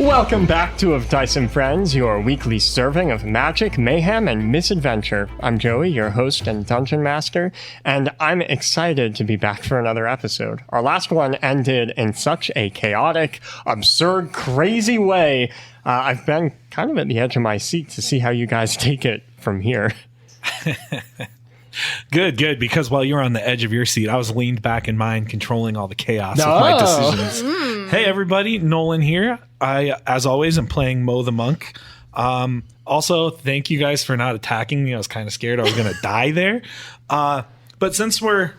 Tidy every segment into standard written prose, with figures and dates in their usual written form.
Welcome back to Of Dice and Friends, your weekly serving of magic, mayhem, and misadventure. I'm Joey, your host and dungeon master, and I'm excited to be back for another episode. Our last one ended in such a chaotic, absurd, crazy way. I've been kind of at the edge of my seat to see how you guys take it from here. Good, because while you were on the edge of your seat, I was leaned back in mine, controlling all the chaos with my decisions. Hey, everybody, Nolan here. I, as always, am playing Mo the Monk. Also, thank you guys for not attacking me. I was kind of scared I was going to die there. But since we're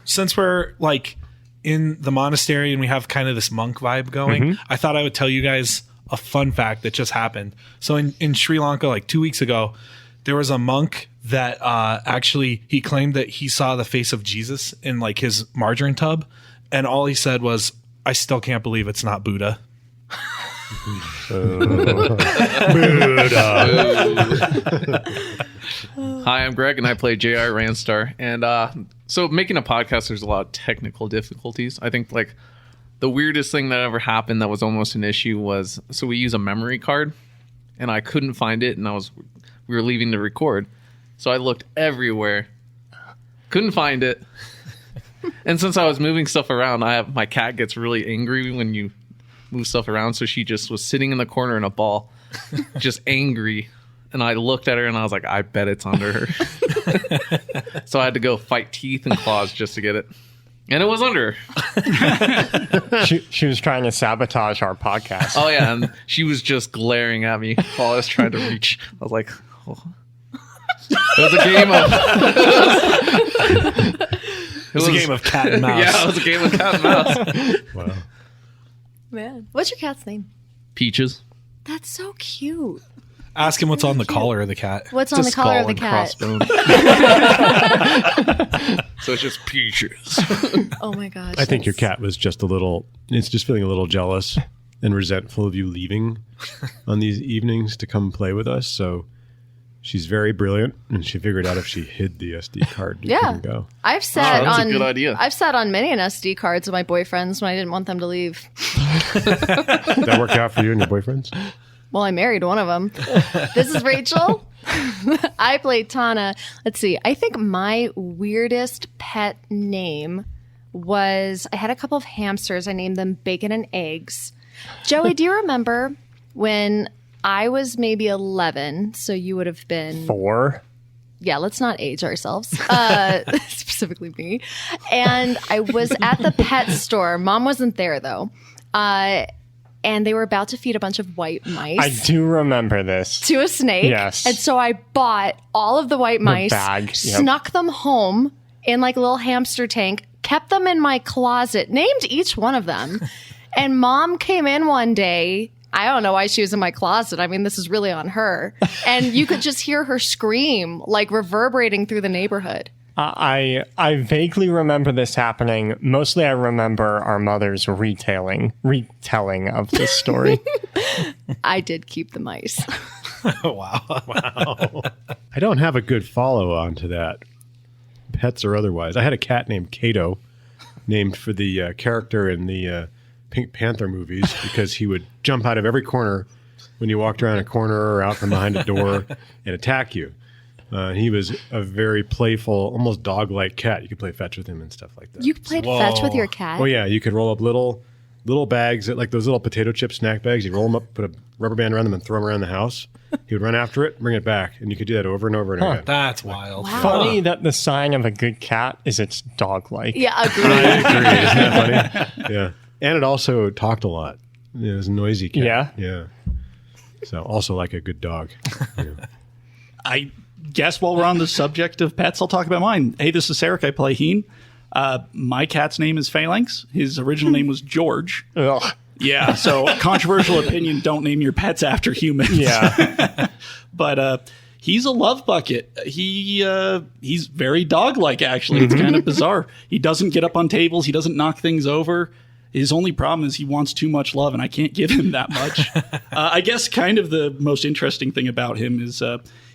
like in the monastery and we have kind of this monk vibe going, I thought I would tell you guys a fun fact that just happened. So in Sri Lanka, like 2 weeks ago, there was a monk that actually he claimed that he saw the face of Jesus in like his margarine tub, and all he said was, "I still can't believe it's not Buddha." Buddha. Hi, I'm Greg, and I play J.R. Ranstar. And so making a podcast, there's a lot of technical difficulties. I think like the weirdest thing that ever happened that was almost an issue was, so we use a memory card, and I couldn't find it, and we were leaving to record. So I looked everywhere, couldn't find it. And since I was moving stuff around, my cat gets really angry when you move stuff around. So she just was sitting in the corner in a ball, just angry. And I looked at her and I was like, I bet it's under her. So I had to go fight teeth and claws just to get it. And it was under her. She was trying to sabotage our podcast. Oh, yeah. And she was just glaring at me while I was trying to reach. I was like, oh. It was a game of... It was a game of cat and mouse. Yeah, it was a game of cat and mouse. Wow. Man. What's your cat's name? Peaches. That's so cute. Ask him what's on the collar of the cat. What's on the collar of the cat? So it's just Peaches. Oh my gosh. I think your cat was just it's just feeling a little jealous and resentful of you leaving on these evenings to come play with us. So she's very brilliant, and she figured out if she hid the SD card, you couldn't go. I've sat that's a good idea. I've sat on many an SD cards with my boyfriends when I didn't want them to leave. That worked out for you and your boyfriends? Well, I married one of them. This is Rachel. I played Tana. Let's see. I think my weirdest pet name was, I had a couple of hamsters. I named them Bacon and Eggs. Joey, do you remember when I was maybe 11, so you would have been 4. Yeah, let's not age ourselves, specifically me. And I was at the pet store. Mom wasn't there, though. And they were about to feed a bunch of white mice. I do remember this. To a snake. Yes. And so I bought all of the white mice, snuck them home in like a little hamster tank, kept them in my closet, named each one of them. And Mom came in one day. I don't know why she was in my closet. I mean, this is really on her. And you could just hear her scream, like reverberating through the neighborhood. I vaguely remember this happening. Mostly I remember our mother's retelling of this story. I did keep the mice. Wow. I don't have a good follow-on to that, pets or otherwise. I had a cat named Kato, named for the character in the Pink Panther movies, because he would jump out of every corner when you walked around a corner or out from behind a door and attack you. He was a very playful, almost dog-like cat. You could play fetch with him and stuff like that. You played fetch with your cat? Oh, yeah. You could roll up little bags, like those little potato chip snack bags. You'd roll them up, put a rubber band around them, and throw them around the house. He would run after it, bring it back, and you could do that over and over and again. That's wild. Wow. Funny that the sign of a good cat is it's dog-like. Yeah, agreed. I agree. Isn't that funny? Yeah. And it also talked a lot. It was a noisy cat. Yeah? Yeah. So also like a good dog. Yeah. I guess while we're on the subject of pets, I'll talk about mine. Hey, this is Sarek. I play Heen. My cat's name is Phalanx. His original name was George. Ugh. Yeah, so controversial opinion, don't name your pets after humans. Yeah. But he's a love bucket. He's very dog-like, actually. It's kind of bizarre. He doesn't get up on tables. He doesn't knock things over. His only problem is he wants too much love, and I can't give him that much. I guess kind of the most interesting thing about him is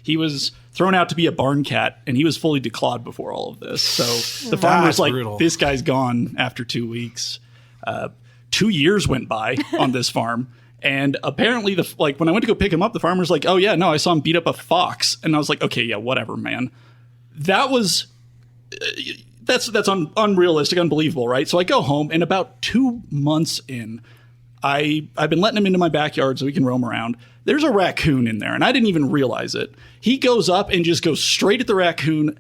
he was thrown out to be a barn cat, and he was fully declawed before all of this. So the farmer was like, brutal. This guy's gone after 2 weeks. 2 years went by on this farm, And apparently, when I went to go pick him up, the farmer's like, "Oh yeah, no, I saw him beat up a fox." And I was like, "Okay, yeah, whatever, man." That was that's unrealistic, unbelievable, right? So I go home, and about 2 months in, I've been letting him into my backyard so he can roam around. There's a raccoon in there, and I didn't even realize it. He goes up and just goes straight at the raccoon,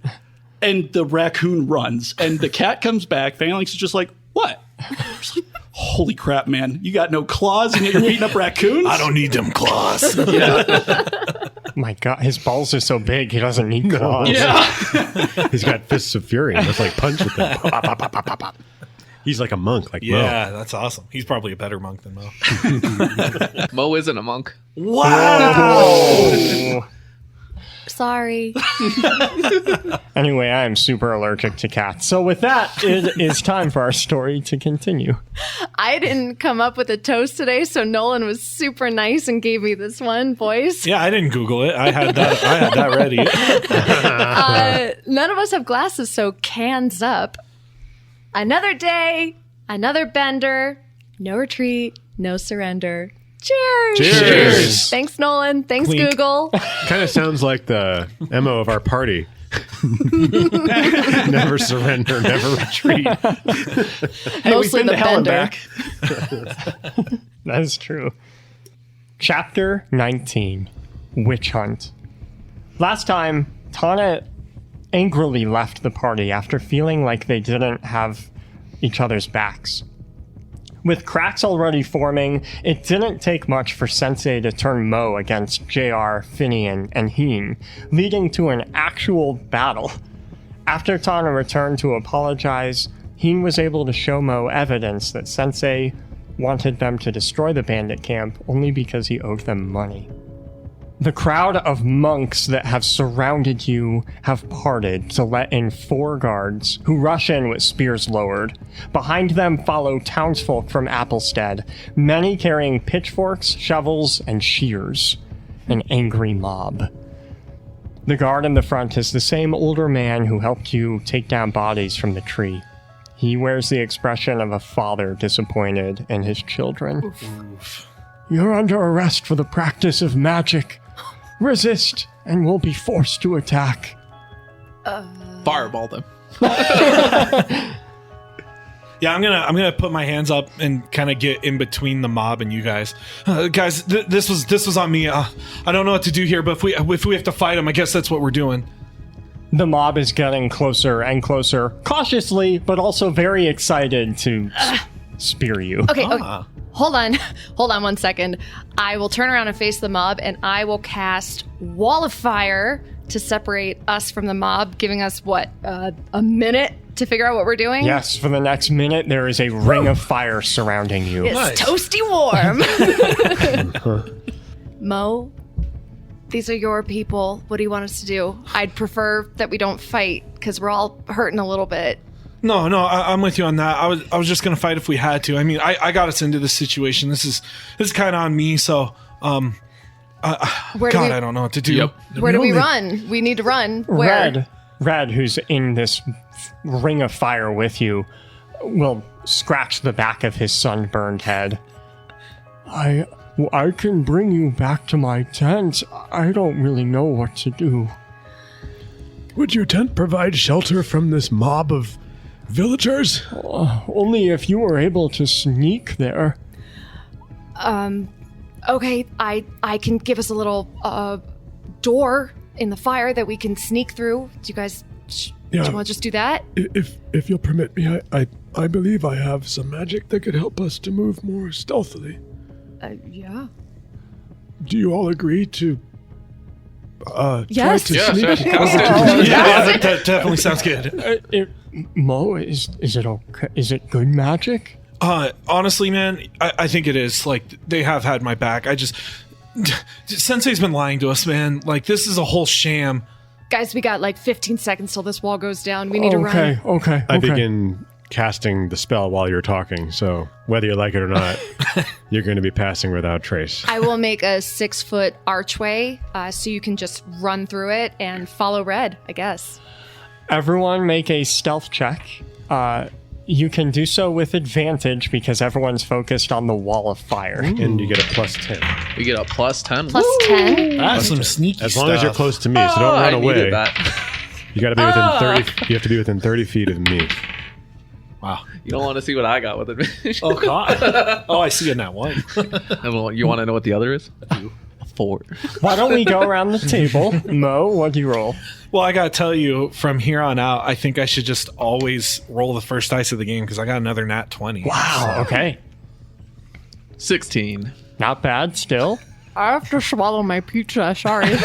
and the raccoon runs. And the cat comes back. Phalanx is just like, "What?" It's like, holy crap, man. You got no claws and you're beating up raccoons? I don't need them claws. My God, his balls are so big, he doesn't need claws. Yeah. He's got fists of fury. Just like punch with them. Pop, pop, pop, pop, pop, pop. He's like a monk, like Mo. Yeah, that's awesome. He's probably a better monk than Mo. Mo isn't a monk. Wow. Sorry. Anyway, I am super allergic to cats. So with that, it is time for our story to continue. I didn't come up with a toast today, so Nolan was super nice and gave me this one, boys. Yeah, I didn't Google it. I had that ready. None of us have glasses, so cans up. Another day, another bender, no retreat, no surrender. Cheers! Cheers! Thanks, Nolan. Thanks, Clink. Google. Kind of sounds like the MO of our party. Never surrender, never retreat. Hey, we've Mostly been the to hell and bender. back. That is true. Chapter 19, Witch Hunt. Last time, Tana angrily left the party after feeling like they didn't have each other's backs. With cracks already forming, it didn't take much for Sensei to turn Mo against JR, Finian, and Heen, leading to an actual battle. After Tana returned to apologize, Heen was able to show Mo evidence that Sensei wanted them to destroy the bandit camp only because he owed them money. The crowd of monks that have surrounded you have parted to let in 4 guards, who rush in with spears lowered. Behind them follow townsfolk from Applestead, many carrying pitchforks, shovels, and shears. An angry mob. The guard in the front is the same older man who helped you take down bodies from the tree. He wears the expression of a father disappointed in his children. Oof. You're under arrest for the practice of magic. Resist, and we'll be forced to attack. Fireball them. Yeah, I'm gonna put my hands up and kind of get in between the mob and you guys. Guys, this was on me. I don't know what to do here, but if we have to fight him, I guess that's what we're doing. The mob is getting closer and closer, cautiously, but also very excited to spear you. Okay. Hold on 1 second. I will turn around and face the mob, and I will cast Wall of Fire to separate us from the mob, giving us, a minute to figure out what we're doing? Yes, for the next minute, there is a ring of fire surrounding you. It's Nice. toasty warm. Mo, these are your people. What do you want us to do? I'd prefer that we don't fight, because we're all hurting a little bit. No, I'm with you on that. I was just gonna fight if we had to. I mean, I got us into this situation. This is kind of on me. So, Where I don't know what to do. Yep. Where do we run? We need to run. Where? Red, who's in this ring of fire with you, will scratch the back of his sunburned head. I can bring you back to my tent. I don't really know what to do. Would your tent provide shelter from this mob of villagers? Only if you were able to sneak there. Okay, I can give us a little door in the fire that we can sneak through. Do you guys do you want to just do that? If you'll permit me, I believe I have some magic that could help us to move more stealthily. Yeah. Do you all agree to Yes. try to Yeah, sneak? sure. Yeah, that definitely sounds good. Mo, is it okay? Is it good magic? Honestly, man, I think it is. Like, they have had my back. Sensei's been lying to us, man. Like, this is a whole sham. Guys, we got like 15 seconds till this wall goes down. We need to run. Okay. I begin casting the spell while you're talking, so whether you like it or not, you're going to be passing without trace. I will make a 6-foot archway so you can just run through it and follow Red, I guess. Everyone make a stealth check. You can do so with advantage because everyone's focused on the wall of fire. And you get a plus 10. We get a plus 10. Plus 10. That's some sneaky As stuff. long as you're close to me, so don't run I away. needed that. You got to be within 30. You have to be within 30 feet of me. Wow. You don't want to see what I got with advantage. Oh, God. Oh, I see a nat 1. And you want to know what the other is? A 4. Why don't we go around the table? Mo, what'd you roll? Well, I got to tell you, from here on out, I think I should just always roll the first dice of the game because I got another nat 20. Wow, okay. 16. Not bad still. I have to swallow my pizza. Sorry.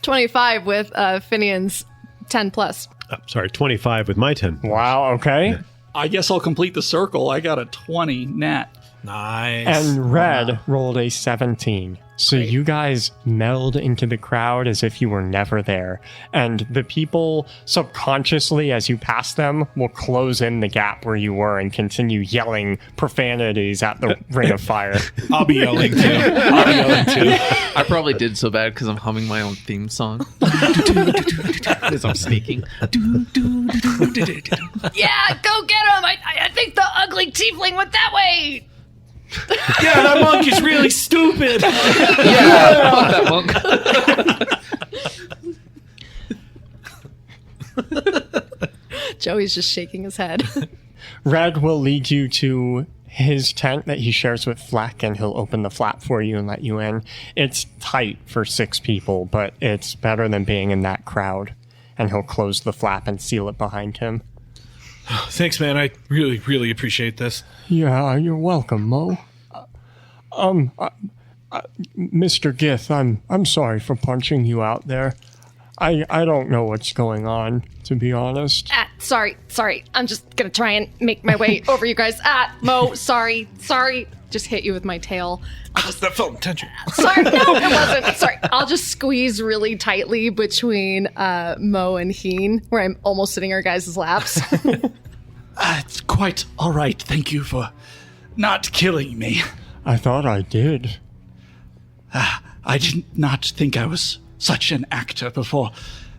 25 with Finian's 10 plus. Sorry, 25 with my 10. Wow, okay. I guess I'll complete the circle. I got a 20 nat. Nice. And Red rolled a 17. So you guys meld into the crowd as if you were never there. And the people subconsciously, as you pass them, will close in the gap where you were and continue yelling profanities at the ring of fire. I'll be yelling too. I probably did so bad because I'm humming my own theme song. As I'm sneaking. Yeah, go get him. I think the ugly tiefling went that way. Yeah, that monk is really stupid. Yeah, fuck that monk. Joey's just shaking his head. Red will lead you to his tent that he shares with Fleck, and he'll open the flap for you and let you in. It's tight for 6 people, but it's better than being in that crowd. And he'll close the flap and seal it behind him. Thanks, man. I really, really appreciate this. Yeah, you're welcome, Mo. Mr. Gith, I'm sorry for punching you out there. I don't know what's going on, to be honest. Sorry. I'm just gonna try and make my way over you guys. Mo, sorry. Just hit you with my tail. That felt intentional. Sorry, no, it wasn't. Sorry. I'll just squeeze really tightly between Mo and Heen, where I'm almost sitting in our guys' laps. It's quite all right. Thank you for not killing me. I thought I did. I did not think I was such an actor before.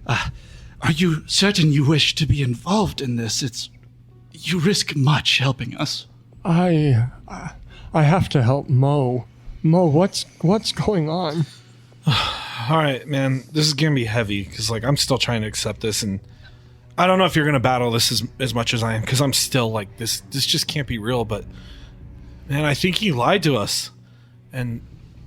Are you certain you wish to be involved in this? You risk much helping us. I have to help Mo. Mo, what's going on? All right, man. This is gonna be heavy because, like, I'm still trying to accept this, and I don't know if you're gonna battle this as much as I am because I'm still like this. This just can't be real. But man, I think he lied to us, and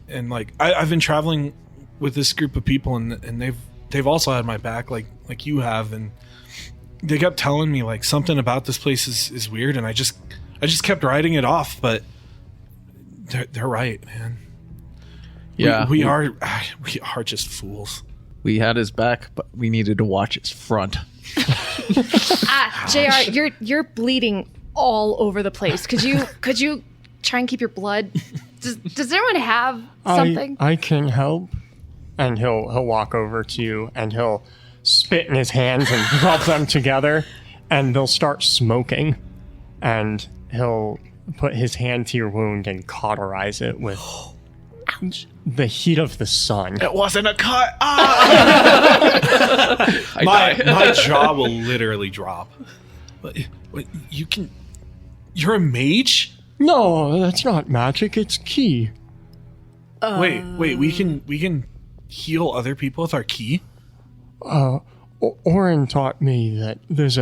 like I've been traveling with this group of people, and they've also had my back, like you have, and they kept telling me like something about this place is weird, and I just kept writing it off, but they're right, man. Yeah. we are just fools. We had his back, but we needed to watch his front. JR, you're bleeding all over the place. Could you try and keep your blood? Does anyone have something? I can help. And he'll walk over to you and he'll spit in his hands and rub them together, and they'll start smoking. And he'll put his hand to your wound and cauterize it with the heat of the sun. It wasn't a cut. My jaw will literally drop. But you're a mage? No, that's not magic. It's ki. Wait. We can heal other people with our ki? Oren taught me that there's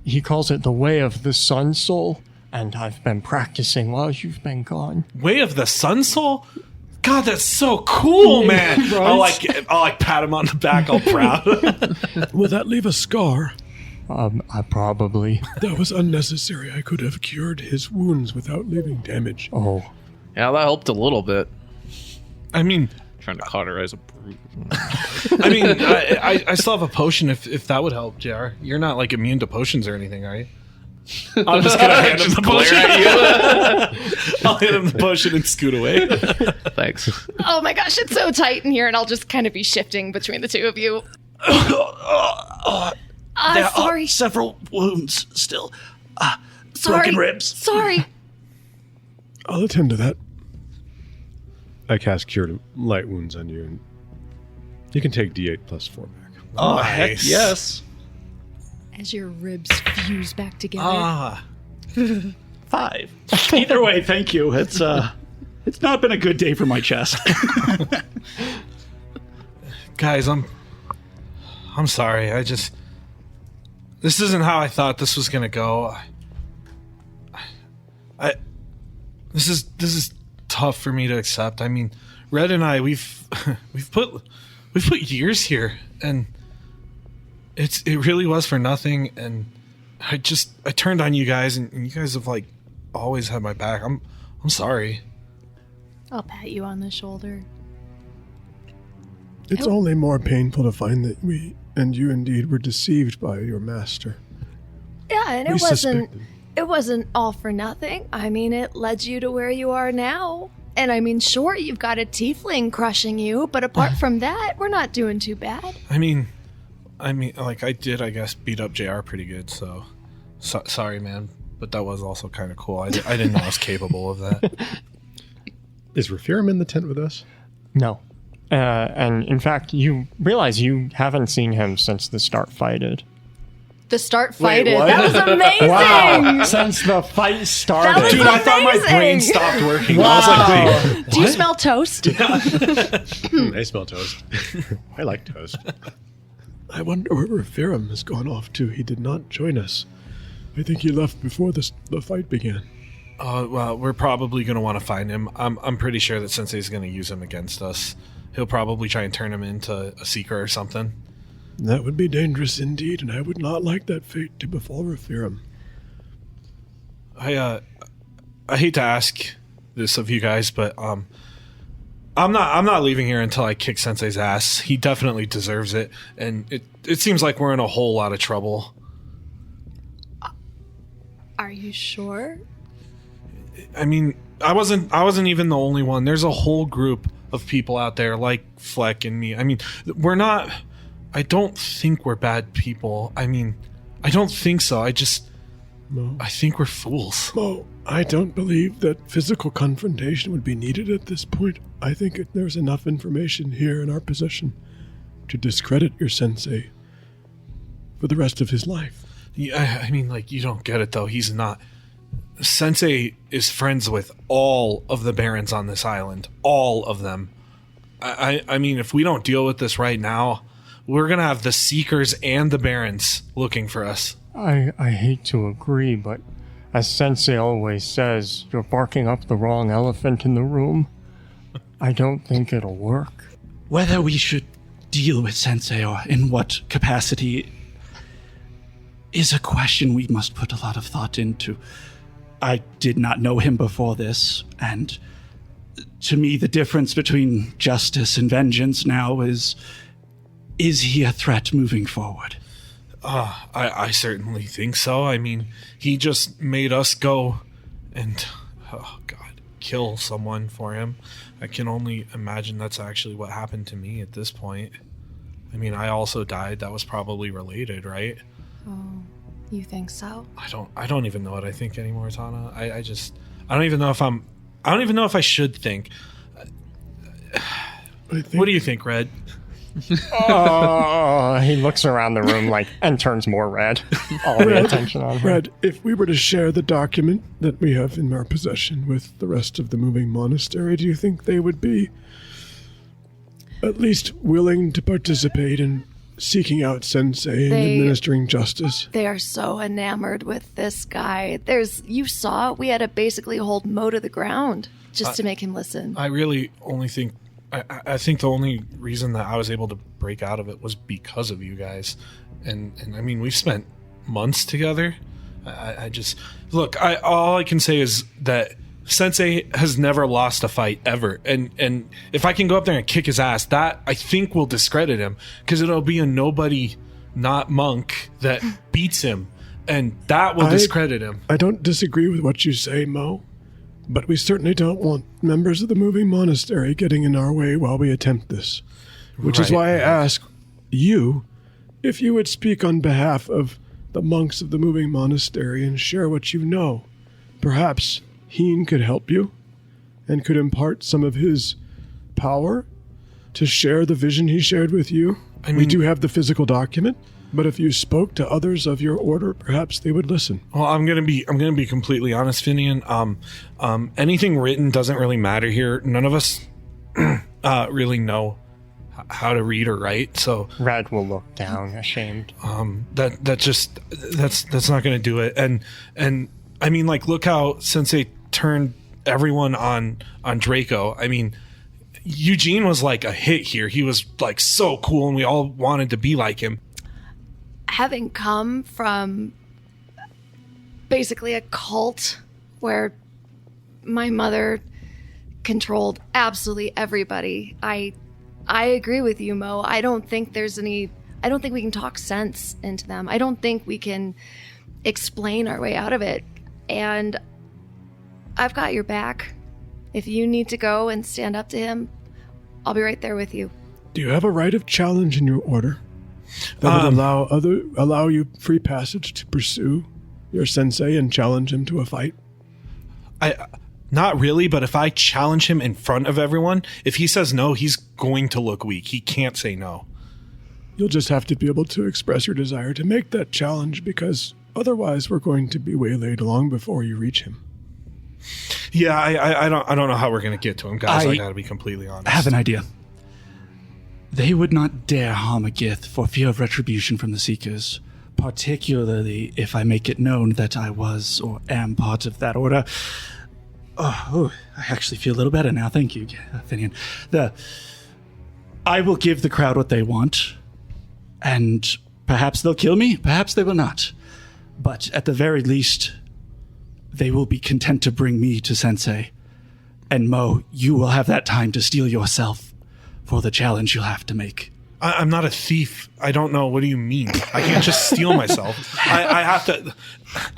he calls it the way of the sun soul, and I've been practicing while you've been gone. Way of the sun soul? God, that's so cool, man. Right? I'll like pat him on the back all proud. Will that leave a scar? I probably. That was unnecessary. I could have cured his wounds without leaving damage. Oh. Yeah, that helped a little bit. I mean, Trying to cauterize a brute. I still have a potion if that would help, JR. You're not like immune to potions or anything, are you? I'm just gonna hand him the potion. I'll hand him the potion and scoot away. Thanks. Oh my gosh, it's so tight in here, and I'll just kind of be shifting between the two of you. There Sorry. are several wounds still. Sorry. Broken ribs. Sorry. I'll attend to that. I cast Cure Light Wounds on you, and you can take D8 plus 4 back. Oh, heck Nice. yes. As your ribs fuse back together. Ah, 5. Either way, thank you. It's not been a good day for my chest. guys, I'm sorry. This isn't how I thought this was gonna go. This is tough for me to accept. I mean, Red and I, we've put years here, and it really was for nothing. And I turned on you guys, and you guys have like always had my back. I'm sorry. I'll pat you on the shoulder. It's only more painful to find that we and you indeed were deceived by your master. Yeah, and We suspected. it wasn't all for nothing. I mean, it led you to where you are now. And I mean, sure, you've got a tiefling crushing you, but apart from that, we're not doing too bad. I mean, like I did, I guess, beat up JR pretty good. So sorry, man, but that was also kind of cool. I didn't know I was capable of that. Is Raphiram in the tent with us? No. And in fact, you realize you haven't seen him since the start fighted. The start fighted. what? That was amazing. Wow! Since the fight started. That was Dude, I thought my amazing. brain stopped working. I was like, wait. Do you smell toast? I smell toast. I like toast. I wonder where Raphiram has gone off to. He did not join us. I think he left before the fight began. Well, we're probably going to want to find him. I'm pretty sure that Sensei's going to use him against us. He'll probably try and turn him into a seeker or something. That would be dangerous indeed, and I would not like that fate to befall Raphiram. I hate to ask this of you guys, but I'm not leaving here until I kick Sensei's ass. He definitely deserves it, and it seems like we're in a whole lot of trouble. Are you sure? I mean, I wasn't even the only one. There's a whole group of people out there like Fleck and me. I mean, I don't think we're bad people. I mean, I don't think so. I think we're fools. Mo, I don't believe that physical confrontation would be needed at this point. I think there's enough information here in our possession to discredit your sensei for the rest of his life. Yeah, I mean, like, you don't get it, though. He's not. Sensei is friends with all of the barons on this island. All of them. I mean, if we don't deal with this right now, we're going to have the Seekers and the barons looking for us. I hate to agree, but as Sensei always says, you're barking up the wrong elephant in the room. I don't think it'll work. Whether we should deal with Sensei or in what capacity is a question we must put a lot of thought into. I did not know him before this, and to me the difference between justice and vengeance now is he a threat moving forward? I certainly think so. I mean, he just made us go and, oh God, kill someone for him. I can only imagine that's actually what happened to me at this point. I mean, I also died. That was probably related, right? Oh, you think so? I don't even know what I think anymore, Tana. I don't even know if I should think. What do you think, Red? Oh, he looks around the room and turns more red. All the attention on him. Red, if we were to share the document that we have in our possession with the rest of the Moving Monastery, do you think they would be at least willing to participate in seeking out Sensei and administering justice? They are so enamored with this guy. You saw it. We had to basically hold Mo to the ground just to make him listen. I really only think I think the only reason that I was able to break out of it was because of you guys. And I mean, we've spent months together. I just look, all I can say is that Sensei has never lost a fight ever. And if I can go up there and kick his ass, that I think will discredit him, because it'll be a nobody, not monk, that beats him. And that will discredit him. I don't disagree with what you say, Mo. But we certainly don't want members of the Moving Monastery getting in our way while we attempt this. Which is why I ask you if you would speak on behalf of the monks of the Moving Monastery and share what you know. Perhaps Heen could help you and could impart some of his power to share the vision he shared with you. I mean, we do have the physical document, but if you spoke to others of your order, perhaps they would listen. Well, I'm gonna be completely honest, Finian. Anything written doesn't really matter here. None of us really know how to read or write, so Red will look down, ashamed. that's not gonna do it. And I mean, like, look how Sensei turned everyone on Draco. I mean, Eugene was like a hit here. He was like so cool, and we all wanted to be like him. Having come from basically a cult where my mother controlled absolutely everybody, I agree with you, Mo. I don't think we can talk sense into them. I don't think we can explain our way out of it. And I've got your back. If you need to go and stand up to him, I'll be right there with you. Do you have a right of challenge in your order that would allow you free passage to pursue your sensei and challenge him to a fight? Not really, but if I challenge him in front of everyone, if he says no, he's going to look weak. He can't say no. You'll just have to be able to express your desire to make that challenge, because otherwise we're going to be waylaid long before you reach him. Yeah, I don't know how we're going to get to him, guys. I got to be completely honest. I have an idea. They would not dare harm a Gith for fear of retribution from the Seekers, particularly if I make it known that I was or am part of that order. Oh, I actually feel a little better now. Thank you, Finian. I will give the crowd what they want, and perhaps they'll kill me, perhaps they will not. But at the very least, they will be content to bring me to Sensei. And Mo, you will have that time to steel yourself for the challenge you'll have to make. I'm not a thief. I don't know. What do you mean? I can't just steal myself. I have to...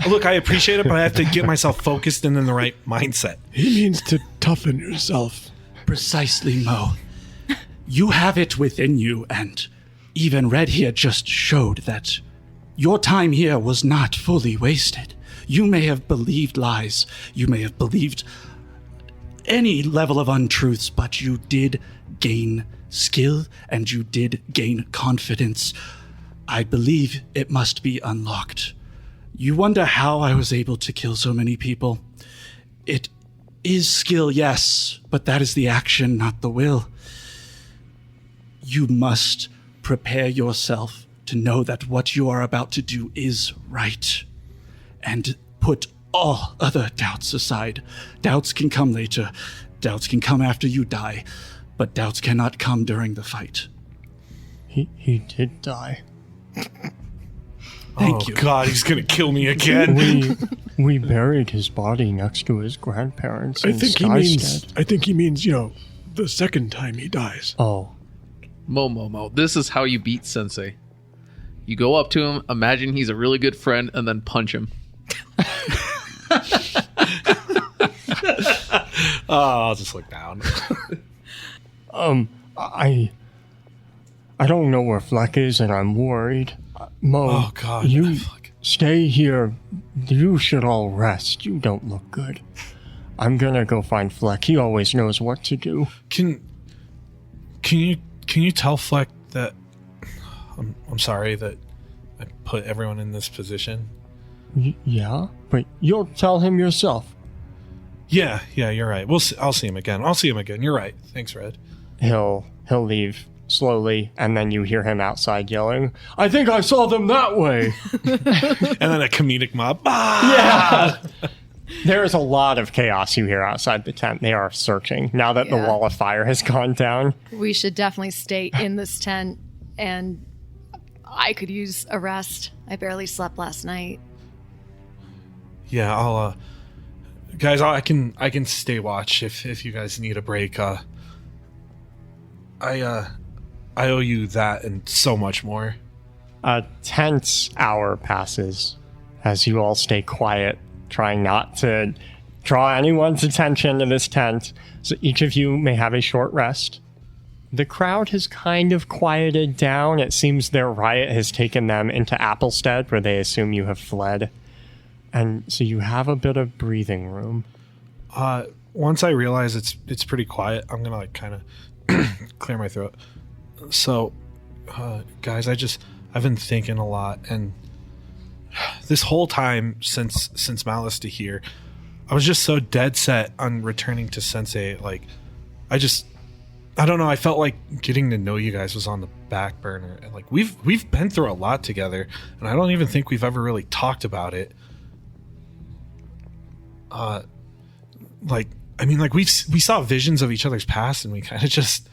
Look, I appreciate it, but I have to get myself focused and in the right mindset. He means to toughen yourself. Precisely, Mo. You have it within you, and even Red here just showed that your time here was not fully wasted. You may have believed lies. You may have believed any level of untruths, but you did gain skill and you did gain confidence. I believe it must be unlocked. You wonder how I was able to kill so many people. It is skill, yes, but that is the action, not the will. You must prepare yourself to know that what you are about to do is right. And put all other doubts aside. Doubts can come later. Doubts can come after you die. But doubts cannot come during the fight. He did die. Thank you. God, he's going to kill me again. We buried his body next to his grandparents I in think he means, the second time he dies. Oh. Mo. This is how you beat Sensei. You go up to him, imagine he's a really good friend, and then punch him. I'll just look down. I don't know where Fleck is, and I'm worried. Mo, Oh, God. you stay here. You should all rest. You don't look good. I'm gonna go find Fleck. He always knows what to do. Can you tell Fleck that I'm sorry that I put everyone in this position? Yeah, but you'll tell him yourself. Yeah, you're right. I'll see him again. You're right. Thanks, Red. He'll leave slowly, and then you hear him outside yelling, "I think I saw them that way." And then a comedic mob. Ah! Yeah. There is a lot of chaos you hear outside the tent. They are searching now that the wall of fire has gone down. We should definitely stay in this tent, and I could use a rest. I barely slept last night. Yeah, I'll guys, I can stay watch if you guys need a break. I owe you that and so much more. A tense hour passes as you all stay quiet, trying not to draw anyone's attention to this tent, so each of you may have a short rest. The crowd has kind of quieted down. It seems their riot has taken them into Applestead, where they assume you have fled. And so you have a bit of breathing room. Once I realize it's pretty quiet, I'm gonna kind of clear my throat. So, guys, I've been thinking a lot, and this whole time since Malice to here, I was just so dead set on returning to Sensei. Like, I don't know. I felt like getting to know you guys was on the back burner, and like we've been through a lot together, and I don't even think we've ever really talked about it. We saw visions of each other's past, and we kind of just.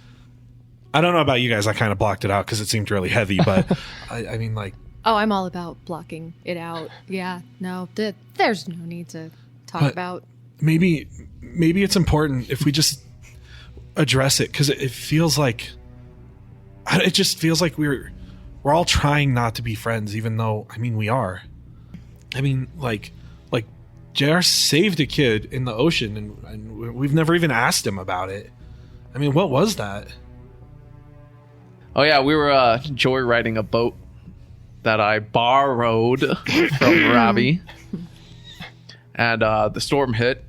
I don't know about you guys. I kind of blocked it out because it seemed really heavy, but I mean, like. Oh, I'm all about blocking it out. Yeah, no, there's no need to talk about. Maybe it's important if we just address it, because it feels like. It just feels like we're all trying not to be friends, even though I mean we are. I mean, like JR saved a kid in the ocean, and we've never even asked him about it. I mean, what was that? Oh yeah, we were joyriding a boat that I borrowed from Robbie, and the storm hit,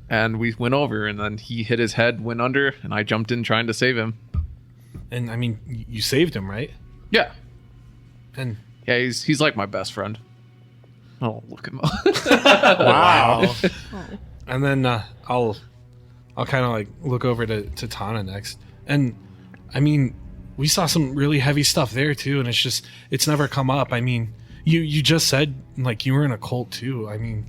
and we went over, and then he hit his head, went under, and I jumped in trying to save him. And I mean, you saved him, right? Yeah, and yeah, he's like my best friend. Oh, look at him! Wow. And then I'll kind of like look over to Tana next, and I mean. We saw some really heavy stuff there too, and it's never come up. I mean, you just said like you were in a cult too. I mean,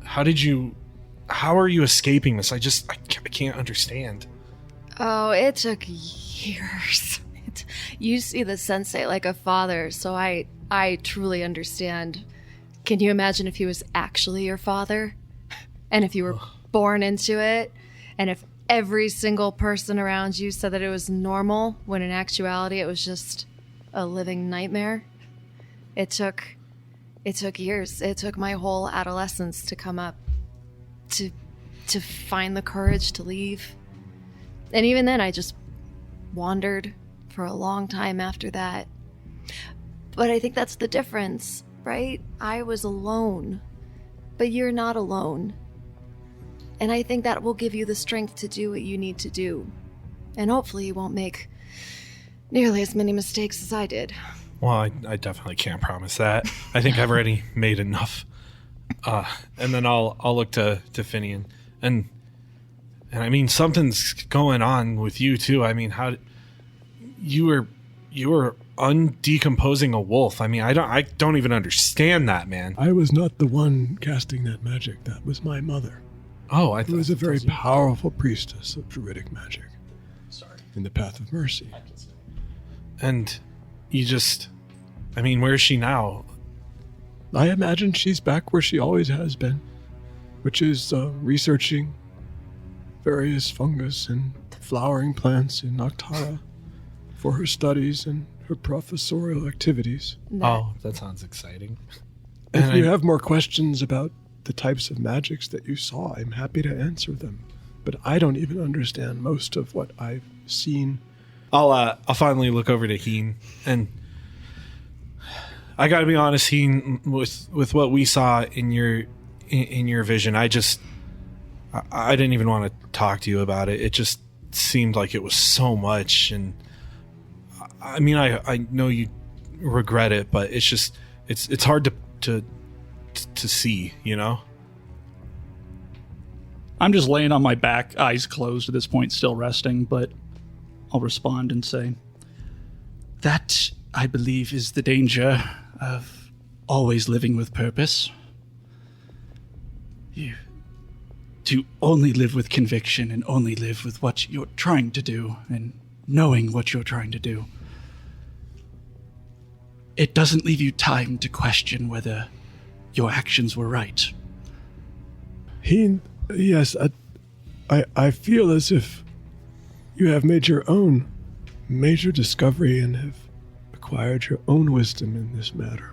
how are you escaping this? I can't understand. Oh, it took years. You see the Sensei like a father, so I truly understand. Can you imagine if he was actually your father? And if you were born into it? And if every single person around you said that it was normal, when in actuality it was just a living nightmare? It took years. It took my whole adolescence to come up to find the courage to leave. And even then I just wandered for a long time after that. But I think that's the difference, right? I was alone, but you're not alone. And I think that will give you the strength to do what you need to do. And hopefully you won't make nearly as many mistakes as I did. Well, I definitely can't promise that. I think I've already made enough. And then I'll look to Finian. And I mean, something's going on with you too. I mean, how you were undecomposing a wolf. I mean, I don't even understand that, man. I was not the one casting that magic. That was my mother. Oh, I thought who was a very powerful priestess of druidic magic. Sorry. In the Path of Mercy. And you just, I mean, where is she now? I imagine she's back where she always has been, which is researching various fungus and flowering plants in Noctara for her studies and her professorial activities. Oh, that sounds exciting. If you have more questions about the types of magics that you saw, I'm happy to answer them. But I don't even understand most of what I've seen. I'll finally look over to Heen, and I gotta be honest, Heen, with what we saw in your vision, I didn't even want to talk to you about it. It just seemed like it was so much, and I mean, I know you regret it, but it's just it's hard to see, you know? I'm just laying on my back, eyes closed at this point, still resting, but I'll respond and say, that, I believe, is the danger of always living with purpose. To only live with conviction and only live with what you're trying to do and knowing what you're trying to do. It doesn't leave you time to question whether your actions were right. Yes, I feel as if you have made your own major discovery and have acquired your own wisdom in this matter.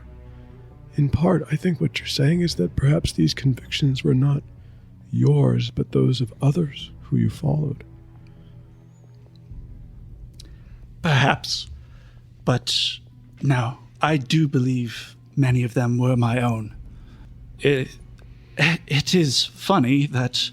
In part, I think what you're saying is that perhaps these convictions were not yours, but those of others who you followed. Perhaps. But no, I do believe many of them were my own. It is funny that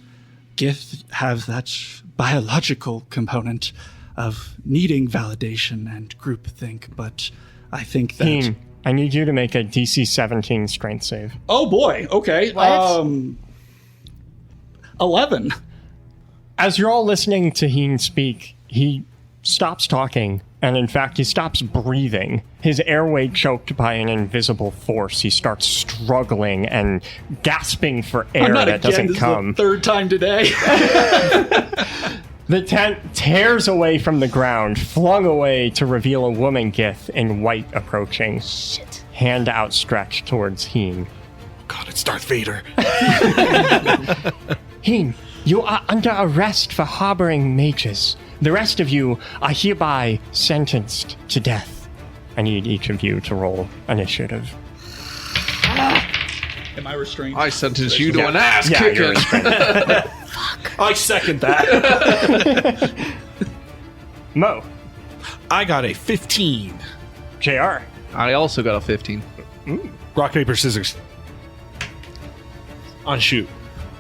Gith have that biological component. of needing validation and groupthink, but I think that... Heen, I need you to make a DC 17 strength save. Oh boy, okay. What? 11. As you're all listening to Heen speak, he stops talking, and in fact, he stops breathing. His airway choked by an invisible force. He starts struggling and gasping for air that doesn't this come. Is the third time today. The tent tears away from the ground, flung away to reveal a woman Gith in white approaching. Shit. Hand outstretched towards Heen. God, it's Darth Vader. Heen, you are under arrest for harboring mages. The rest of you are hereby sentenced to death. I need each of you to roll initiative. Am I restrained? I sentence you to an ass Yeah, you're kicking. restrained. I second that. Mo, I got a 15. JR, I also got a 15. Rock, paper, scissors. On shoot.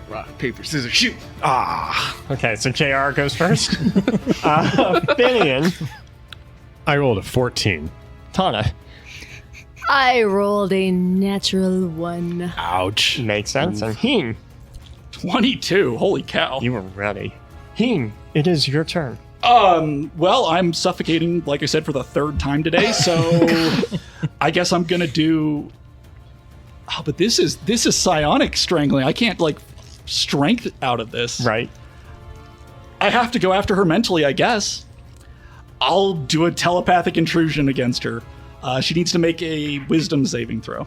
Rock, paper, scissors, shoot. Okay, so JR goes first. Finian, I rolled a 14. Tana. I rolled a natural 1. Ouch. Makes sense. And Heen, 22. Holy cow. you were ready. Heen, it is your turn. Well, I'm suffocating, like I said, for the third time today, so I guess I'm gonna do... Oh, but this is psionic strangling. I can't, strength out of this. Right. I have to go after her mentally, I guess. I'll do a telepathic intrusion against her. She needs to make a wisdom saving throw.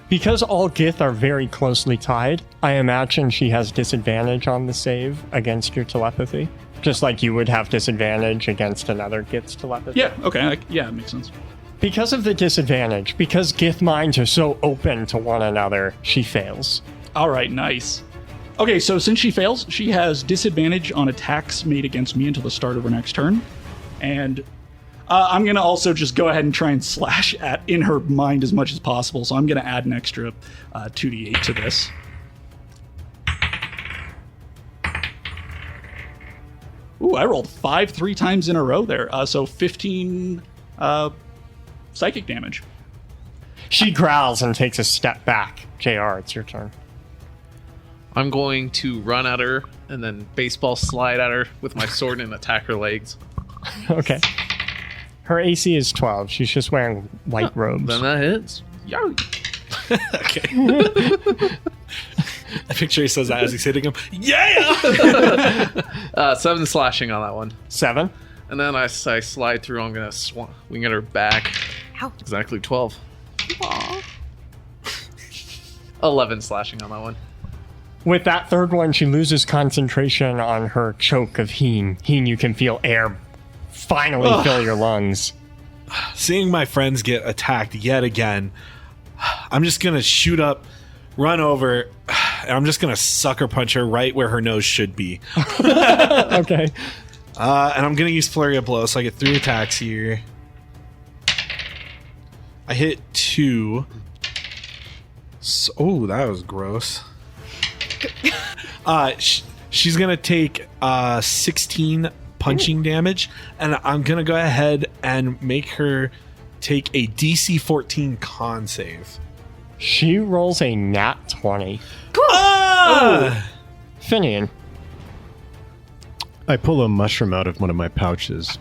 Because all Gith are very closely tied, I imagine she has disadvantage on the save against your telepathy. Just like you would have disadvantage against another Gith's telepathy. Yeah, okay. Yeah, it makes sense. Because of the disadvantage, because Gith minds are so open to one another, she fails. All right, nice. Okay, so since she fails, she has disadvantage on attacks made against me until the start of her next turn. And I'm going to also just go ahead and try and slash in her mind as much as possible. So I'm going to add an extra 2d8 to this. Ooh, I rolled 5 3 times in a row there. So 15 psychic damage. She growls and takes a step back. JR, it's your turn. I'm going to run at her and then baseball slide at her with my sword and attack her legs. Okay. Her AC is 12. She's just wearing white robes. Then that hits. Yow. Okay. I picture he says that as he's hitting him. Yeah! 7 slashing on that one. 7. And then I slide through. I'm going to wing at her back. Ow. Exactly 12. Aww. 11 slashing on that one. With that third one, she loses concentration on her choke of Heen. Heen, you can feel air finally fill your lungs. Seeing my friends get attacked yet again, I'm just going to shoot up, run over, and I'm just going to sucker punch her right where her nose should be. Okay. And I'm going to use Flurry of Blows, so I get 3 attacks here. I hit 2. So, that was gross. She's going to take 16 punching damage, and I'm going to go ahead and make her take a DC 14 con save. She rolls a nat 20. Finian. I pull a mushroom out of one of my pouches.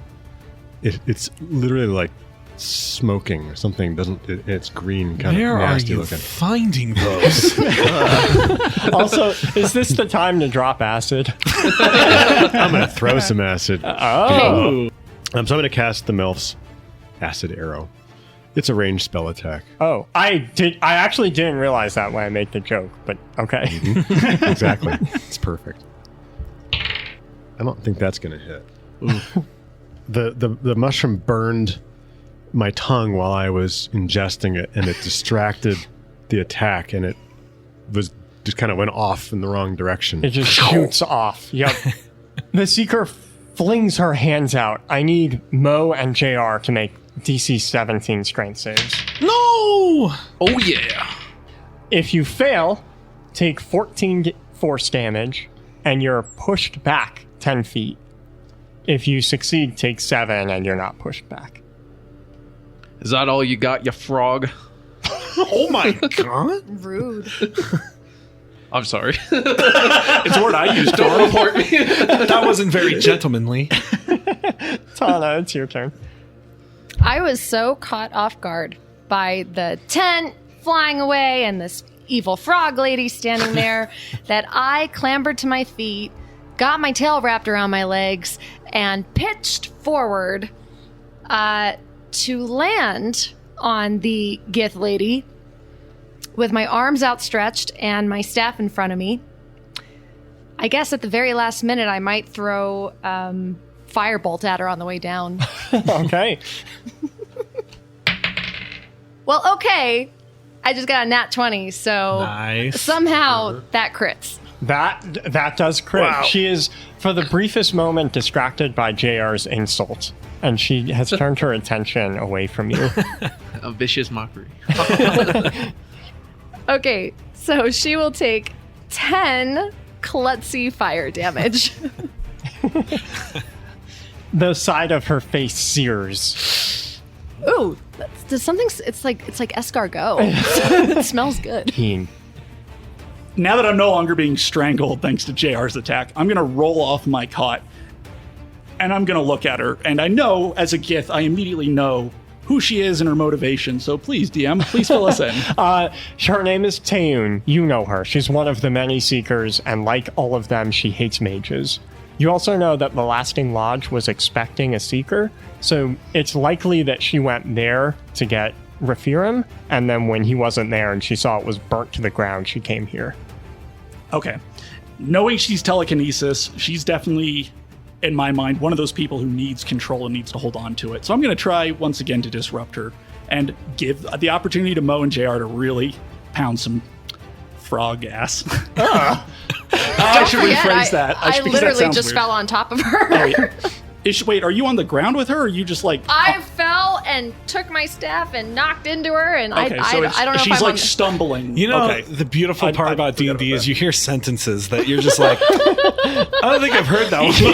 It's literally like smoking or something. It's green, kind Where of are nasty you looking. finding those? Also, is this the time to drop acid? I'm gonna throw some acid. Oh. So I'm gonna cast the MILF's acid arrow. It's a ranged spell attack. Oh, I actually didn't realize that when I made the joke, but okay. Exactly. It's perfect. I don't think that's gonna hit. The mushroom burned my tongue while I was ingesting it, and it distracted the attack, and it was just kind of went off in the wrong direction. It just shoots off. Yep. The Seeker flings her hands out. I need Mo and JR to make DC 17 strength saves. No! Oh, yeah. If you fail, take 14 force damage, and you're pushed back 10 feet. If you succeed, take 7 and you're not pushed back. Is that all you got, you frog? Oh my god! Rude. I'm sorry. It's a word I use. Don't report me. That wasn't very gentlemanly. Tana, it's your turn. I was so caught off guard by the tent flying away and this evil frog lady standing there that I clambered to my feet, got my tail wrapped around my legs, and pitched forward to land on the Gith lady with my arms outstretched and my staff in front of me. I guess at the very last minute, I might throw firebolt at her on the way down. Okay. Well, okay. I just got a nat 20, so Nice. somehow that crits. That does crit. Wow. She is, for the briefest moment, distracted by JR's insult, and she has turned her attention away from you. A vicious mockery. Okay, so she will take 10 klutzy fire damage. The side of her face sears. Ooh, does something? It's like escargot. It smells good. Keen. Now that I'm no longer being strangled thanks to JR's attack, I'm going to roll off my cot and I'm going to look at her. And I know, as a Gith, I immediately know who she is and her motivation. So please, DM, please fill us in. Her name is Taeun. You know her. She's one of the many Seekers, and like all of them, she hates mages. You also know that the Lasting Lodge was expecting a Seeker, so it's likely that she went there to get Raphirim, and then when he wasn't there and she saw it was burnt to the ground, she came here. Okay. Knowing she's telekinesis, she's definitely, in my mind, one of those people who needs control and needs to hold on to it. So I'm going to try once again to disrupt her and give the opportunity to Mo and JR to really pound some frog ass. I should rephrase that. I because that literally sounds just weird. fell on top of her. Oh, yeah. Wait, are you on the ground with her, or are you just like... I fell and took my staff and knocked into her, and Okay, I so don't it's, know if she's I'm like on... stumbling. You know, okay. the beautiful part about forgot D&D about is that. you hear sentences that you're just like, I don't think I've heard that one before.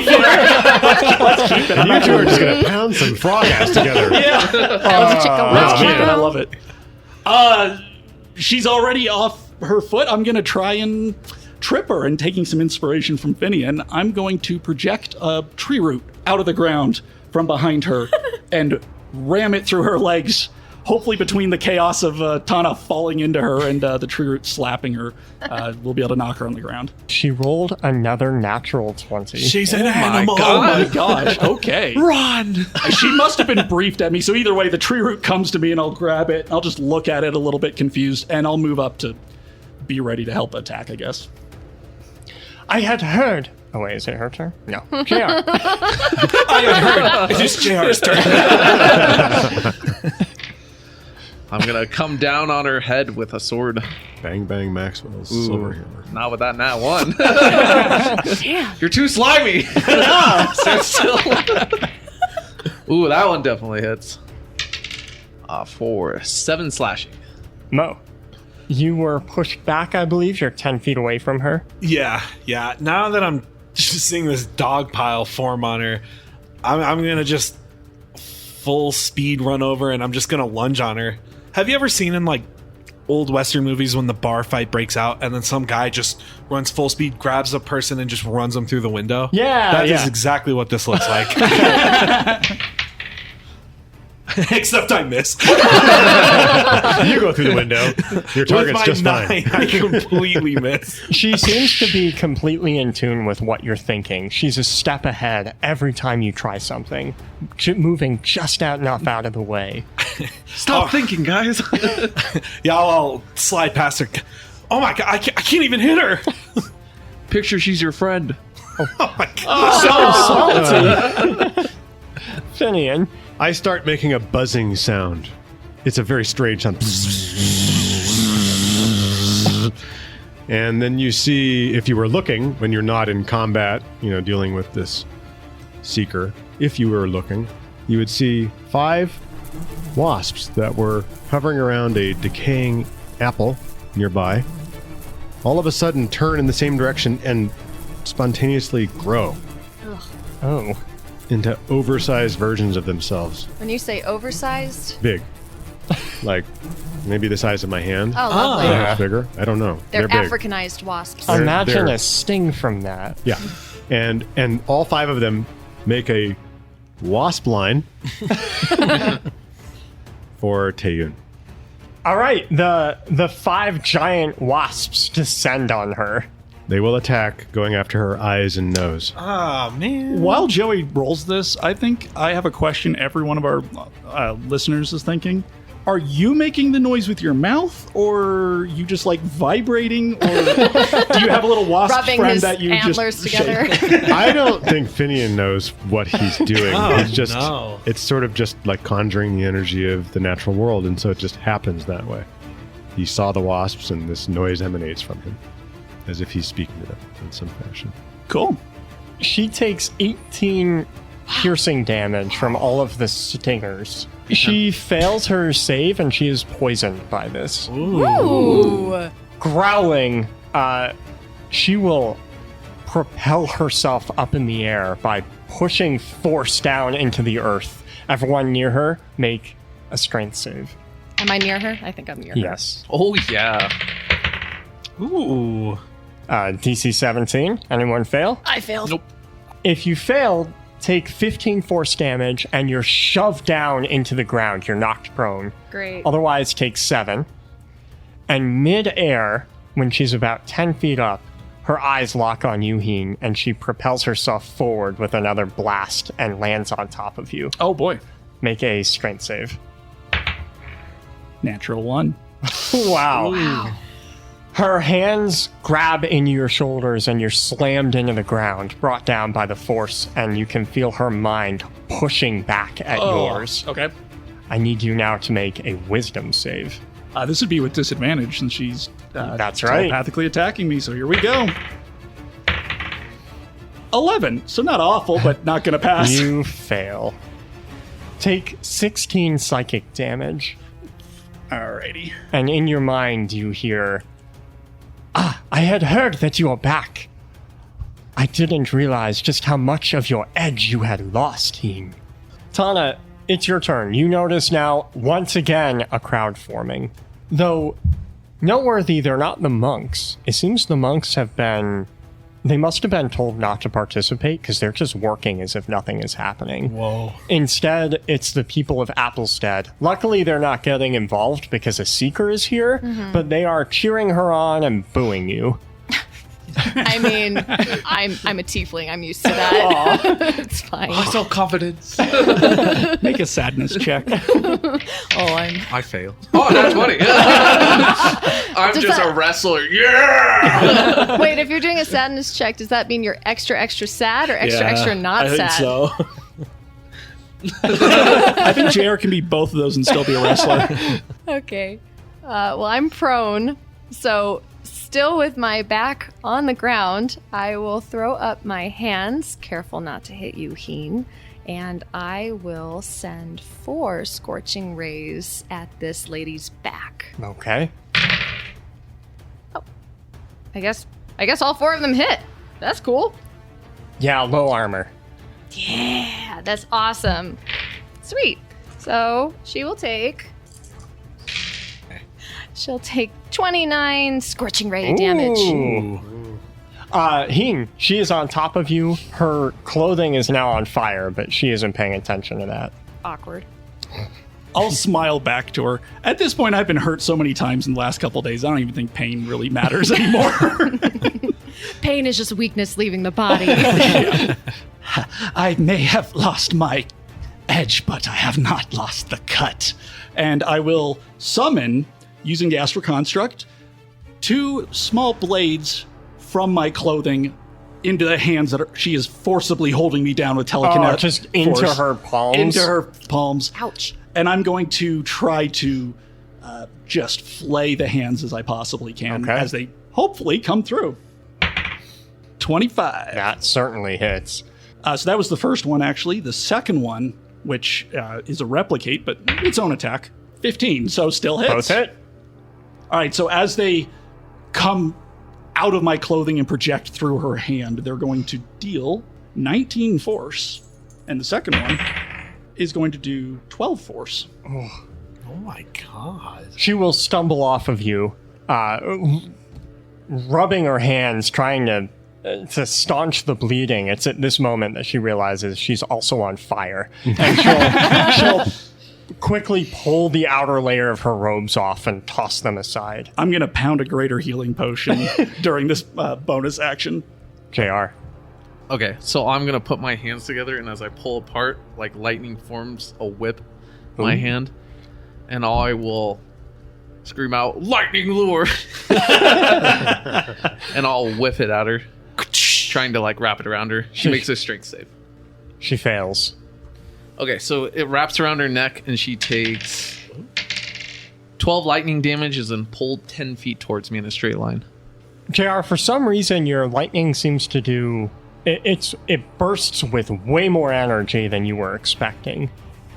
And you two are just going to pound some frog ass together. Let's keep it. I love it. She's already off her foot. I'm going to try and trip her, and taking some inspiration from Finian, I'm going to project a tree root out of the ground from behind her and ram it through her legs, hopefully between the chaos of Tana falling into her and the tree root slapping her. We'll be able to knock her on the ground. She rolled another natural 20. She's an animal. Oh my gosh. Okay. Run! She must have been briefed at me. So either way, the tree root comes to me and I'll grab it. I'll just look at it a little bit confused and I'll move up to be ready to help attack, I guess. I had heard. Oh, wait, is it her turn? No. JR. I had heard. It is JR's turn. I'm going to come down on her head with a sword. Bang, bang, Maxwell's silver hammer. Not with that nat 1. Damn. You're too slimy. Stand still. Ooh, that one definitely hits. For 7 slashing. Mo. You were pushed back, I believe. You're 10 feet away from her. Yeah. Now that I'm just seeing this dog pile form on her, I'm going to just full speed run over and I'm just going to lunge on her. Have you ever seen in like old Western movies when the bar fight breaks out and then some guy just runs full speed, grabs a person and just runs them through the window? Yeah, That yeah. is exactly what this looks like. Except I miss. You go through the window. Your With target's my just 9, fine. I completely miss. She seems to be completely in tune with what you're thinking. She's a step ahead every time you try something, moving just enough out of the way. Stop thinking, guys. Yeah, I'll slide past her. Oh my god, I can't even hit her. Picture she's your friend. Oh my god. Salty. Finian. I start making a buzzing sound. It's a very strange sound. And then you see, if you were looking, when you're not in combat, dealing with this seeker, if you were looking, you would see 5 wasps that were hovering around a decaying apple nearby. All of a sudden turn in the same direction and spontaneously grow. Oh. into oversized versions of themselves. When you say oversized, Big. Like maybe the size of my hand. oh, lovely. Perhaps bigger. I don't know. They're big. Africanized wasps. Imagine they're- a sting from that. Yeah. And all 5 of them make a wasp line for Taeyun. All right, the 5 giant wasps descend on her. They will attack, going after her eyes and nose. Ah, man. While Joey rolls this, I think I have a question every one of our listeners is thinking. Are you making the noise with your mouth, or you just like vibrating, or do you have a little wasp Rubbing friend his that you antlers just together. shake? I don't think Finian knows what he's doing. Oh, He's just no. it's sort of just like conjuring the energy of the natural world, and so it just happens that way. He saw the wasps and this noise emanates from him. As if he's speaking to them in some fashion. Cool. She takes 18 piercing damage from all of the stingers. She fails her save and she is poisoned by this. Ooh. Growling, she will propel herself up in the air by pushing force down into the earth. Everyone near her, make a strength save. Am I near her? I think I'm near her. Yes. Oh yeah. Ooh. DC 17. Anyone fail? I failed. Nope. If you fail, take 15 force damage and you're shoved down into the ground. You're knocked prone. Great. Otherwise, take 7. And mid-air, when she's about 10 feet up, her eyes lock on you, Heen, and she propels herself forward with another blast and lands on top of you. Oh boy. Make a strength save. Natural 1. Wow. Her hands grab into your shoulders and you're slammed into the ground, brought down by the force, and you can feel her mind pushing back at yours. Okay. I need you now to make a wisdom save. This would be with disadvantage since she's That's right. telepathically attacking me. So here we go. 11. So not awful, but not going to pass. You fail. Take 16 psychic damage, Alrighty. and in your mind you hear, I had heard that you are back. I didn't realize just how much of your edge you had lost, Heen. Tana, it's your turn. You notice now, once again, a crowd forming. Though, noteworthy, they're not the monks. It seems the monks they must have been told not to participate because they're just working as if nothing is happening. Whoa. Instead, it's the people of Applestead. Luckily, they're not getting involved because a seeker is here, but they are cheering her on and booing you. I mean, I'm a tiefling. I'm used to that. It's fine. Self-confidence. Make a sadness check. I failed. Oh, that's funny. I'm Does just that- a wrestler. Yeah. Wait, if you're doing a sadness check, does that mean you're extra sad or extra not I think sad? so. I think JR can be both of those and still be a wrestler. Okay. Well, I'm prone, so still with my back on the ground, I will throw up my hands, careful not to hit you, Heen, and I will send 4 scorching rays at this lady's back. Okay. I guess all 4 of them hit. That's cool. Yeah, low armor. Yeah, that's awesome. Sweet. So she'll take 29 scorching ray damage. Ooh. Heen, she is on top of you. Her clothing is now on fire, but she isn't paying attention to that. Awkward. I'll smile back to her. At this point, I've been hurt so many times in the last couple of days, I don't even think pain really matters anymore. Pain is just weakness leaving the body. I may have lost my edge, but I have not lost the cut. And I will summon, using the Astral Construct, 2 small blades from my clothing into the hands that she is forcibly holding me down with telekinetic Just into force. her palms? Into her palms. Ouch. And I'm going to try to just flay the hands as I possibly can Okay. as they hopefully come through. 25. That certainly hits. So that was the first one, actually. The second one, which is a replicate, but its own attack, 15, so still hits. Both hit? All right, so as they come out of my clothing and project through her hand, they're going to deal 19 force And the second one is going to do 12 force. Oh my god. She will stumble off of you, rubbing her hands, trying to staunch the bleeding. It's at this moment that she realizes she's also on fire. And she'll quickly pull the outer layer of her robes off and toss them aside. I'm going to pound a greater healing potion during this bonus action. JR. Okay, so I'm going to put my hands together, and as I pull apart, like lightning forms a whip in my hand, and I will scream out, "Lightning lure!" and I'll whip it at her, trying to like wrap it around her. She makes a strength save. She fails. Okay, so it wraps around her neck, and she takes 12 lightning damage, and then pulled 10 feet towards me in a straight line. JR, for some reason, your lightning seems to do... It bursts with way more energy than you were expecting.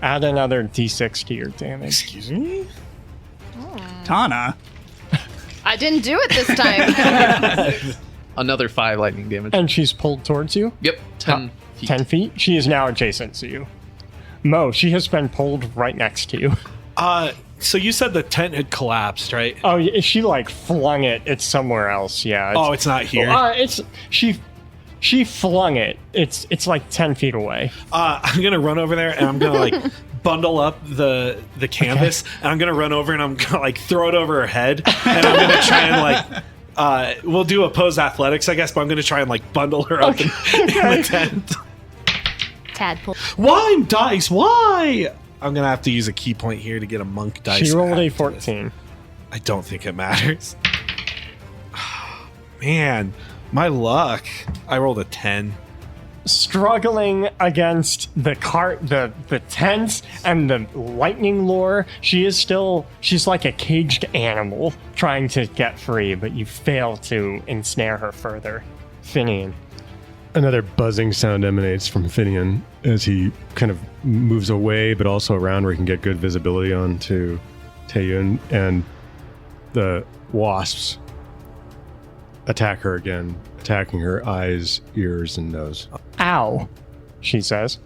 Add another d6 to your damage. Excuse me? Tana. I didn't do it this time. Another 5 lightning damage. And she's pulled towards you? Yep, 10 feet. 10 feet? She is now adjacent to you. Mo, she has been pulled right next to you. So you said the tent had collapsed, right? Oh, she like flung it. It's somewhere else. Yeah. It's not here. She flung it. It's like 10 feet away. I'm gonna run over there and I'm gonna like bundle up the canvas and I'm gonna run over and I'm gonna like throw it over her head and I'm gonna try and like we'll do opposed athletics, I guess, but I'm gonna try and like bundle her up in the tent. Tadpole. Why dice? Why? I'm gonna have to use a key point here to get a monk dice. She rolled a after 14. this. I don't think it matters. Man, my luck. I rolled a 10. Struggling against the cart, the tent, and the lightning lure, she's like a caged animal trying to get free, but you fail to ensnare her further. Finian. Another buzzing sound emanates from Finian as he kind of moves away, but also around where he can get good visibility onto Taeyun, and the wasps attack her again, attacking her eyes, ears, and nose. Ow, she says.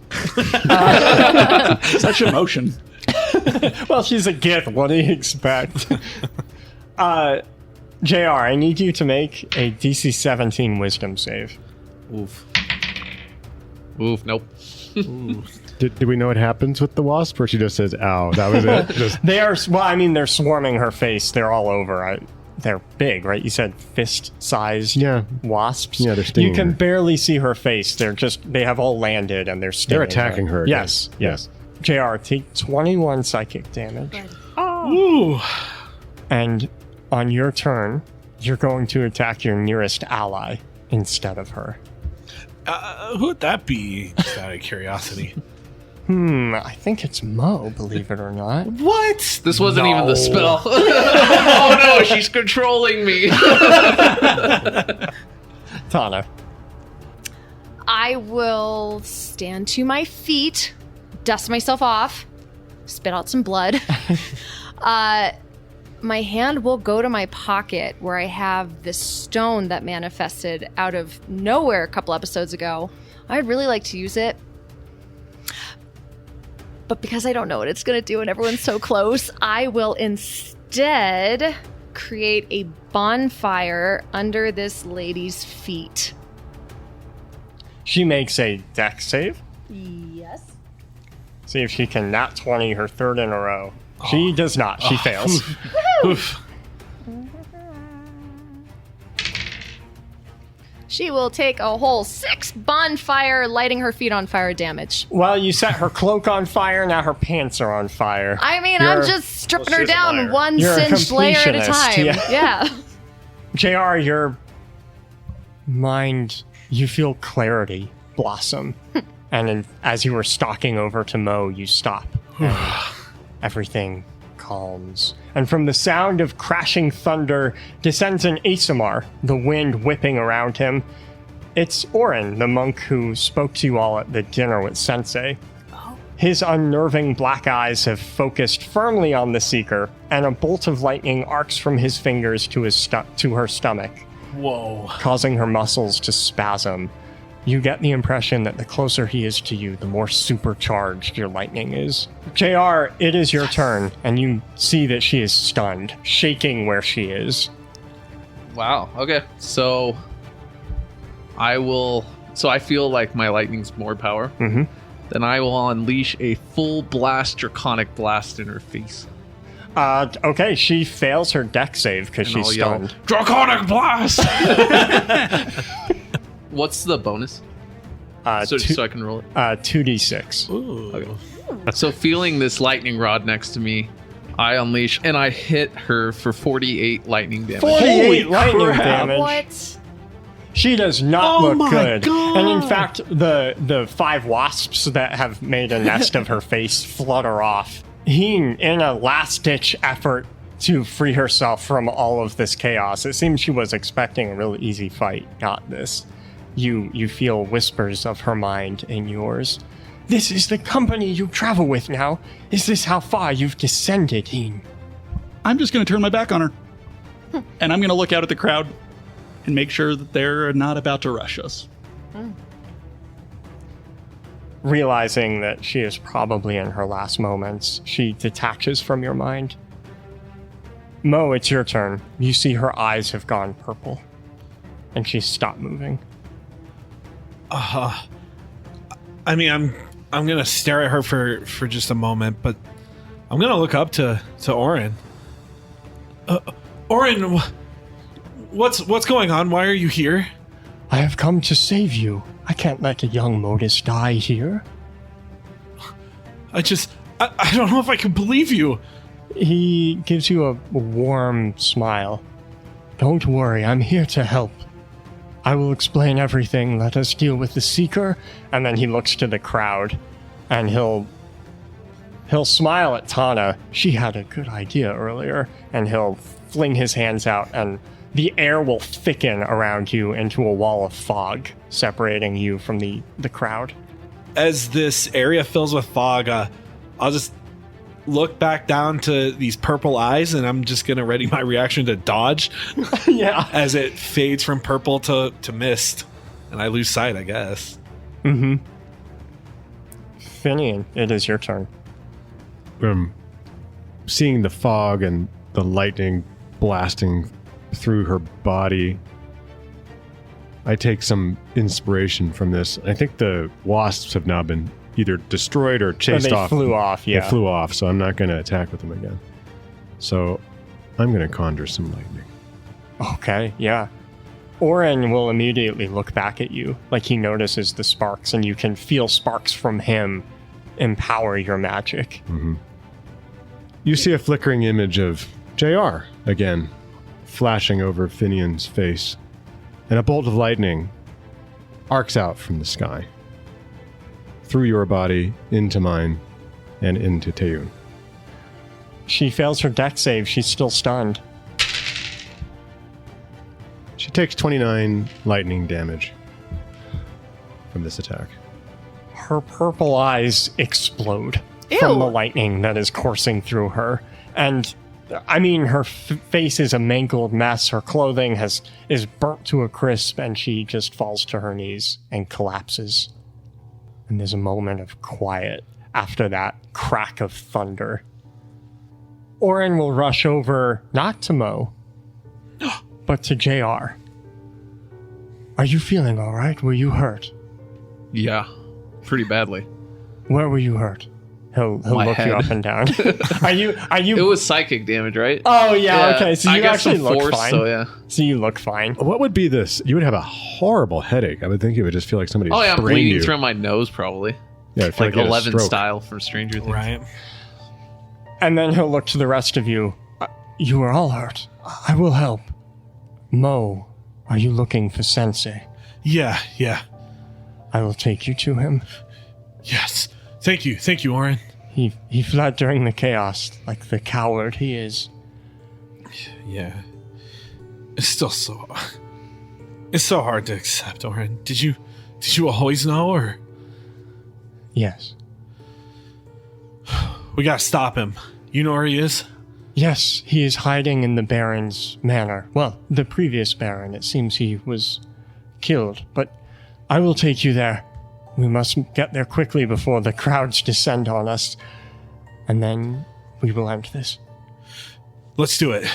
Such emotion. Well, she's a Gith. What do you expect? JR, I need you to make a DC 17 wisdom save. Oof, nope. Did we know what happens with the wasp, or she just says, ow, that was it? They're swarming her face. They're all over. They're big, right? You said fist-sized wasps? Yeah, they're stinging You can her. barely see her face. They have all landed and they're stinging. They're attacking her again. Yes. JR, take 21 psychic damage. Ooh. And on your turn, you're going to attack your nearest ally instead of her. Who would that be? Just out of curiosity. I think it's Mo, believe it or not. What? This wasn't even the spell. Oh no, she's controlling me. Tana. I will stand to my feet, dust myself off, spit out some blood. My hand will go to my pocket where I have this stone that manifested out of nowhere a couple episodes ago. I'd really like to use it. But because I don't know what it's going to do and everyone's so close, I will instead create a bonfire under this lady's feet. She makes a dex save. Yes. See if she can nat 20 her third in a row. She does not. She fails. Oof. She will take a whole 6 bonfire lighting her feet on fire damage. Well, you set her cloak on fire, now her pants are on fire. I mean, I'm just stripping her she's a down liar. one You're a singed layer at a completionist, time. yeah. Yeah. JR, your mind, you feel clarity blossom. As you were stalking over to Mo, you stop. And everything calms. And from the sound of crashing thunder descends an ASMR, the wind whipping around him. It's Orin, the monk who spoke to you all at the dinner with Sensei. His unnerving black eyes have focused firmly on the Seeker, and a bolt of lightning arcs from his fingers to her stomach, Whoa. causing her muscles to spasm. You get the impression that the closer he is to you, the more supercharged your lightning is. JR, it is your turn, and you see that she is stunned, shaking where she is. Wow. Okay. So I feel like my lightning's more power. Mm-hmm. Then I will unleash a full blast draconic blast in her face. Okay, she fails her deck save because And she's I'll yell, stunned. Draconic blast! What's the bonus? So I can roll it. 2d6. Ooh. So feeling this lightning rod next to me, I unleash and I hit her for 48 lightning damage. 48 lightning crap. damage. What? She does not Oh look my good. God. And in fact, the 5 wasps that have made a nest of her face flutter off. Heen, in a last-ditch effort to free herself from all of this chaos, it seems she was expecting a really easy fight, got this. You feel whispers of her mind in yours. This is the company you travel with now. Is this how far you've descended, Heen? I'm just going to turn my back on her. And I'm going to look out at the crowd and make sure that they're not about to rush us. Realizing that she is probably in her last moments, she detaches from your mind. Mo, it's your turn. You see her eyes have gone purple. And she's stopped moving. I mean, I'm gonna stare at her for just a moment, but I'm gonna look up to Orin. Orin, what's going on? Why are you here? I have come to save you. I can't let a young Modus die here. I don't know if I can believe you. He gives you a warm smile. Don't worry, I'm here to help. I will explain everything. Let us deal with the Seeker. And then he looks to the crowd, and he'll smile at Tana. She had a good idea earlier. And he'll fling his hands out, and the air will thicken around you into a wall of fog, separating you from the crowd. As this area fills with fog, I'll just look back down to these purple eyes, and I'm just gonna ready my reaction to dodge. Yeah. As it fades from purple to mist, and I lose sight, I guess. Mm-hmm. Finian, it is your turn. Seeing the fog and the lightning blasting through her body, I take some inspiration from this. I think the wasps have now been either destroyed or chased off. They flew off, yeah. They flew off, so I'm not going to attack with them again. So I'm going to conjure some lightning. Okay, yeah. Orin will immediately look back at you, like he notices the sparks, and you can feel sparks from him empower your magic. Mm-hmm. You see a flickering image of JR again, flashing over Finian's face, and a bolt of lightning arcs out from the sky, through your body, into mine, and into Teyun. She fails her deck save. She's still stunned. She takes 29 lightning damage from this attack. Her purple eyes explode Ew. from the lightning that is coursing through her. And, I mean, her face is a mangled mess. Her clothing is burnt to a crisp, and she just falls to her knees and collapses. And there's a moment of quiet after that crack of thunder. Orin will rush over, not to Mo, but to JR. Are you feeling all right? Were you hurt? Yeah, pretty badly. Where were you hurt? He'll My look head. you up and down. Are you? It was psychic damage, right? Oh yeah, okay. So I you got actually some look force, fine. so yeah. So you look fine. What would be this? You would have a horrible headache. I would think it would just feel like somebody Oh yeah, I'm sprained bleeding you. through my nose probably. Yeah, it'd feel Like you had a 11 stroke. style from Stranger Things. Right. And then he'll look to the rest of you. You are all hurt. I will help. Mo, are you looking for Sensei? Yeah. I will take you to him. Yes. Thank you, Orin. He fled during the chaos, like the coward he is. Yeah. It's still so hard to accept, Orin. Did you always know, or Yes. we gotta stop him? You know where he is? Yes, he is hiding in the Baron's manor. Well, the previous Baron. It seems he was killed, but I will take you there. We must get there quickly before the crowds descend on us. And then we will end this. Let's do it.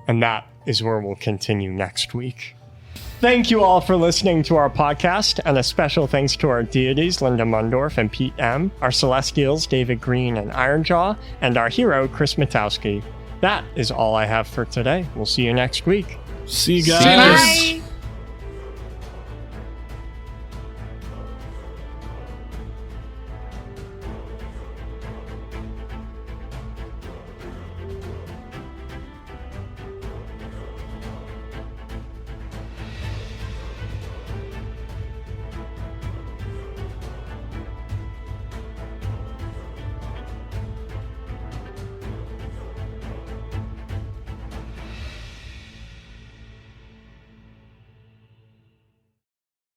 And that is where we'll continue next week. Thank you all for listening to our podcast, and a special thanks to our deities, Linda Mundorf and Pete M., our celestials, David Green and Ironjaw, and our hero, Chris Matowski. That is all I have for today. We'll see you next week. See you guys. Bye.